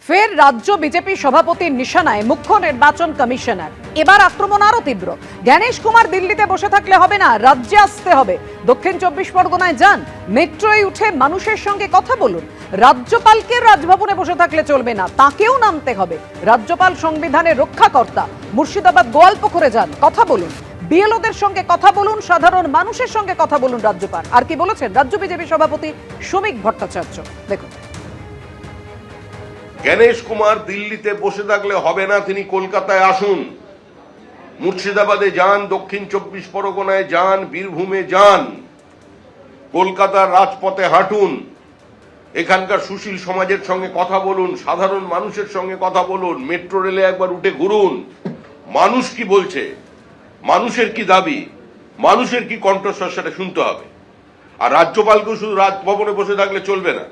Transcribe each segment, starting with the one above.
ফের রাজ্য বিজেপি সভাপতির নিশানায় মুখ্য নির্বাচন কমিশনার। এবার আক্রমণ আরো তীব্র। জ্ঞানেশ কুমার দিল্লিতে বসে থাকলে হবে না, রাজ্যে আসতে হবে। দক্ষিণ 24 পরগনায় যান, মেট্রোয় উঠে মানুষের সঙ্গে কথা বলুন। রাজ্যপালকে রাজভবনে বসে থাকলে চলবে না, তাকেও নামতে হবে। রাজ্যপাল সংবিধানের রক্ষাকর্তা। মুর্শিদাবাদ গোয়ালপুকুরে যান, কথা বলুন। বিএলওদের সঙ্গে কথা বলুন, সাধারণ মানুষের সঙ্গে কথা বলুন রাজ্যপাল। আর কি বলেছেন রাজ্য বিজেপি সভাপতি শ্রমিক ভট্টাচার্য, দেখুন। জ্ঞানেশ কুমার দিল্লিতে বসে থাকলে হবে না, তিনি কলকাতায় আসুন। মুর্শিদাবাদে যান, দক্ষিণ 24 পরগনায় যান, বীরভূমে যান, কলকাতার রাজপথে হাঁটুন। এখানকার সুশীল সমাজের সঙ্গে কথা বলুন, সাধারণ মানুষের সঙ্গে কথা বলুন, মেট্রো রেলে একবার উঠে ঘুরুন। মানুষ কি বলছে, মানুষের কি দাবি, মানুষের কি কণ্ঠস্বর, সেটা শুনতে হবে। আর রাজ্যপালকেও শুধু রাজভবনে বসে থাকলে চলবে না।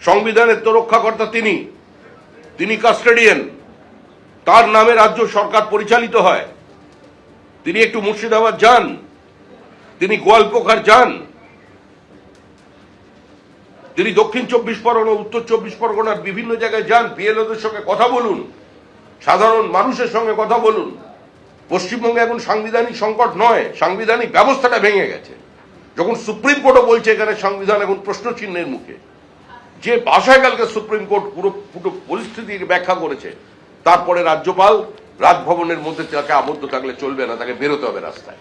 সংবিধানের তো রক্ষাকর্তা তিনি কাস্টোডিয়ান, তার নামে রাজ্য সরকার পরিচালিত হয়। তিনি একটু মুর্শিদাবাদ যান, তিনি গোয়ালপুকুর যান, তিনি দক্ষিণ 24 পরগনা, উত্তর 24 পরগনার বিভিন্ন জায়গায় যান, বিএলওদের সঙ্গে কথা বলুন, সাধারণ মানুষের সঙ্গে কথা বলুন। পশ্চিমবঙ্গে এখন সাংবিধানিক সংকট নয়, সাংবিধানিক ব্যবস্থাটা ভেঙে গেছে। যখন সুপ্রিম কোর্টও বলছে এখানে সংবিধান এখন প্রশ্ন চিহ্নের মুখে, যে ভাষায় কালকে সুপ্রিম কোর্ট পুরো পরিস্থিতির ব্যাখ্যা করেছে, তারপরে রাজ্যপাল রাজভবনের মধ্যে তাকে আবদ্ধ থাকলে চলবে না, তাকে বেরোতে হবে রাস্তায়।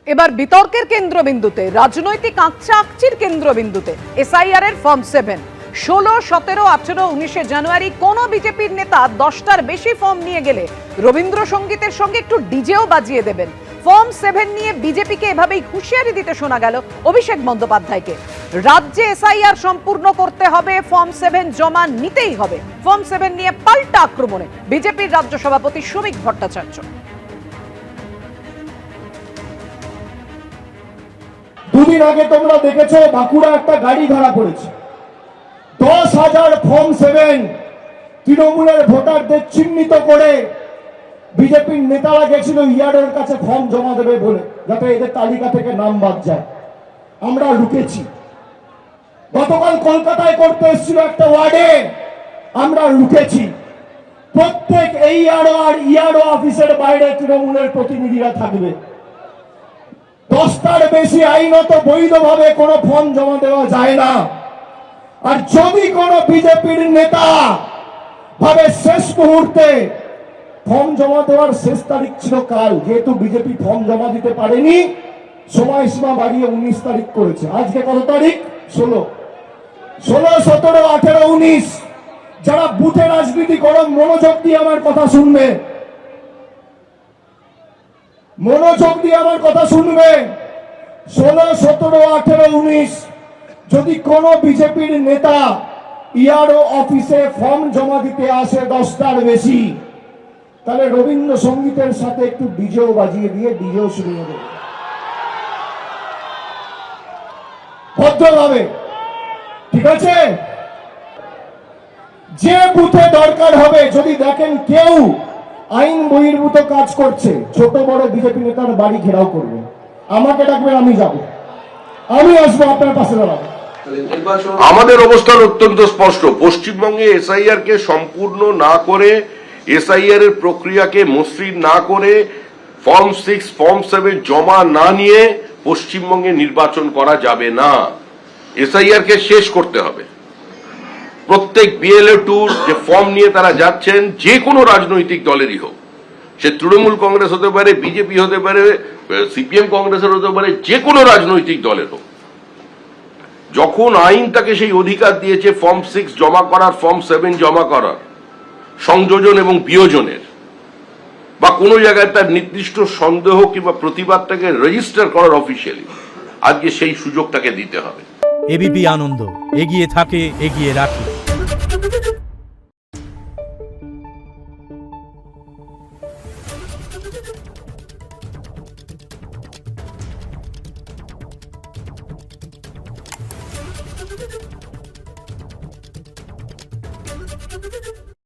এবার বিতর্কের কেন্দ্রবিন্দুতে, রাজনৈতিক আকচির কেন্দ্রবিন্দুতে এসআইআর এর ফর্ম 7। 16, 17, 18, 19 জানুয়ারি কোন বিজেপির নেতা 10টার বেশি ফর্ম নিয়ে গেলে রবীন্দ্রসঙ্গীতের সঙ্গে একটু ডিজেও বাজিয়ে দেবেন। ফর্ম 7 নিয়ে বিজেপিকে এভাবেই হুঁশিয়ারি দিতে শোনা গেল অভিষেক বন্দ্যোপাধ্যায়কে। রাজ্যে এসআইআর সম্পূর্ণ করতে হবে, ফর্ম 7 জমা নিতেই হবে। ফর্ম 7 নিয়ে পাল্টা আক্রমণে বিজেপির রাজ্য সভাপতি শ্রমিক ভট্টাচার্য। দুদিন আগে তোমরা দেখেছো বাঁকুড়া একটা গাড়ি ধরা পড়েছে। 10,000 ফর্ম 7 তৃণমূলের ভোটারদের চিহ্নিত করে বিজেপির নেতারা গেছিল ইয়ারের কাছে ফর্ম জমা দেবে বলে, যাতে এদের তালিকা থেকে নাম বাদ যায়। আমরা লুকেছি। গতকাল কলকাতায় করতে এসেছিল একটা ওয়ার্ডে, আমরা লুকেছি। প্রত্যেক এইআরও আর ইআরও অফিসের বাইরে তৃণমূলের প্রতিনিধিরা থাকবে। 10টার বেশি আইনত বৈধভাবে কোনো ফর্ম জমা দেওয়া যায় না। আর যদি কোনো বিজেপির নেতা ভাবে শেষ মুহূর্তে, ফর্ম জমা দেওয়ার শেষ তারিখ ছিল কাল, যেহেতু বিজেপি ফর্ম জমা দিতে পারেনি সময়সীমা বাড়িয়ে 19 তারিখ করেছে। আজকে কত তারিখ? 16, 17, 18, 19। যারা বুথে রাজনীতি করো মনোযোগ দিয়ে আমার কথা শুনবে, মনোযোগ দিয়ে আমার কথা শুনবে। 16, 17, 18, 19 যদি কোনো বিজেপির নেতা ইআরও অফিসে ফর্ম জমা দিতে আসে 10টার বেশি, তাহলে রবীন্দ্রসঙ্গীতের সাথে একটু ডিজেও বাজিয়ে দিয়ে ডিজেও শুনিয়ে দেবে ভদ্রভাবে, ঠিক আছে? যে বুথে দরকার হবে, যদি দেখেন কেউ আইন বহির্ভূত কাজ করছে, ছোট বড় বিজেপি নেতার বাড়ি ঘেরাও করবে, আমাকে ডাকবেন, আমি যাব, আমি আসবো, আপনার পাশে দাঁড়াবো। আমাদের অবস্থান অত্যন্ত স্পষ্ট। পশ্চিমবঙ্গে এসআইআর কে সম্পূর্ণ না করে, এসআইআর এর প্রক্রিয়াকে মসৃণ না করে, ফর্ম 6, ফর্ম 7 জমা না নিয়ে পশ্চিমবঙ্গে নির্বাচন করা যাবে না। এসআইআর কে শেষ করতে হবে। প্রত্যেক বিএলও টুর যে ফর্ম নিয়ে তারা যাচ্ছেন, যে কোনো রাজনৈতিক দলেরই হোক, সে তৃণমূল কংগ্রেস হতে পারে, বিজেপি হতে পারে, সিপিএম কংগ্রেসের হতে পারে, যে কোনো রাজনৈতিক দলের হোক, যখন আইন তাকে সেই অধিকার দিয়েছে ফর্ম 6 জমা করার, ফর্ম 7 জমা করার, সংযোজন এবং বিয়োজনের, বা কোনো জায়গায় তার নির্দিষ্ট সন্দেহ কিংবা প্রতিবাদটাকে রেজিস্টার করার অফিসিয়ালি, আজকে সেই সুযোগটাকে দিতে হবে। এবিপি আনন্দ, এগিয়ে থাকে, এগিয়ে রাখে। Thank you.